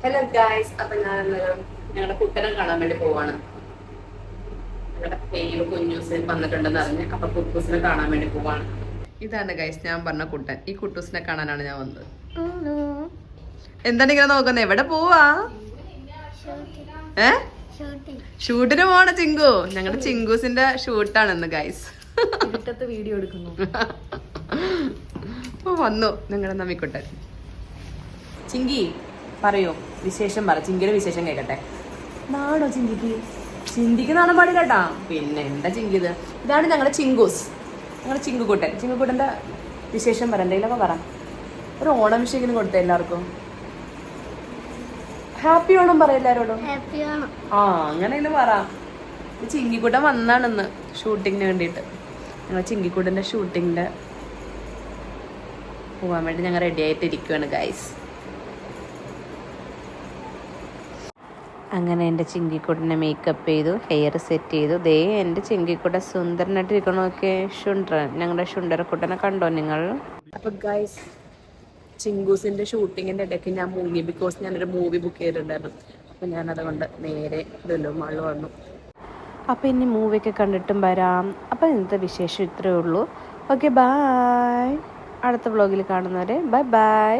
Hello guys, അപ്പൊ ഞാൻ ഞങ്ങളുടെ കുട്ടനെ കാണാൻ വേണ്ടി പോവാണ്. ഞങ്ങളുടെ പേര് കുഞ്ഞൂസ് വന്നിട്ടുണ്ടെന്ന് അറിഞ്ഞ് അപ്പൊ കുട്ടൂസിനെ കാണാൻ വേണ്ടി പോവാണ്. ഇതാണ് ഗൈസ് ഞാൻ പറഞ്ഞ കുട്ടൻ. ഈ കുട്ടൂസിനെ കാണാനാണ് ഞാൻ വന്നത്. എന്താണ് ഇങ്ങനെ നോക്കുന്നത്? എവിടെ പോവാ? ഷൂട്ടിന് പോണ ചിങ്കു. ഞങ്ങളുടെ ചിങ്കൂസിന്റെ ഷൂട്ടാണ് ഇന്ന് ഗൈസ്. വീഡിയോ എടുക്കുന്നു. വന്നു ഞങ്ങളുടെ നമ്മിക്കുട്ടൻ. ചിങ്കി പറയൂ, വിശേഷം പറ. ചിങ്കിയുടെ വിശേഷം കേൾക്കട്ടെ. നാടോ ചിങ്കിക്ക്? ചിന്തിക്ക് നാണം പാടില്ല കേട്ടാ. പിന്നെ എന്താ ചിങ്കിത്? ഇതാണ് ഞങ്ങളുടെ ചിങ്കൂസ്, ഞങ്ങളുടെ ചിങ്കുക്കുട്ടൻ. ചിങ്കുക്കുട്ടന്റെ വിശേഷം പറ, എന്തെങ്കിലുമൊക്കെ പറ. ഒരു ഓണം വിഷയത്തിന് കൊടുത്ത എല്ലാവർക്കും ഹാപ്പി ഓണം പറ എല്ലാരോടും. ആ അങ്ങനെ പറ. ചിങ്കിക്കുട്ടൻ വന്നാണെന്ന് ഷൂട്ടിങ്ങിന് വേണ്ടിയിട്ട്. ഞങ്ങൾ ചിങ്കിക്കുട്ടന്റെ ഷൂട്ടിങ്ങിന്റെ പോവാൻ വേണ്ടി ഞങ്ങൾ റെഡി ആയിട്ട് ഇരിക്കുവാണ് ഗൈസ്. അങ്ങനെ എൻ്റെ ചിങ്കിക്കുട്ടനെ മേക്കപ്പ് ചെയ്തു, ഹെയർ സെറ്റ് ചെയ്തു. ദേ എൻ്റെ ചിങ്കിക്കുട്ടൻ സുന്ദരനായിട്ട് ഇരിക്കണമൊക്കെ. ഷുണ്ടൻ, ഞങ്ങളുടെ ഷുണ്ടരക്കുട്ടനെ കണ്ടോ നിങ്ങൾ? അപ്പോൾ ഗൈസ്, ചിങ്കൂസിൻ്റെ ഷൂട്ടിങ്ങിൻ്റെ ഇടയ്ക്ക് ഞാൻ മുങ്ങി. ബിക്കോസ് ഞാനൊരു മൂവി ബുക്ക് ചെയ്തിട്ടുണ്ടായിരുന്നു. അപ്പോൾ ഞാനതുകൊണ്ട് നേരെ ലുലു മാളിൽ വന്നു. അപ്പോൾ ഇനി മൂവിയൊക്കെ കണ്ടിട്ടും വരാം. അപ്പോൾ ഇന്നത്തെ വിശേഷം ഇത്രയേ ഉള്ളൂ. Okay, bye. അടുത്ത വ്ളോഗിൽ കാണുന്നവരെ ബൈ ബൈ.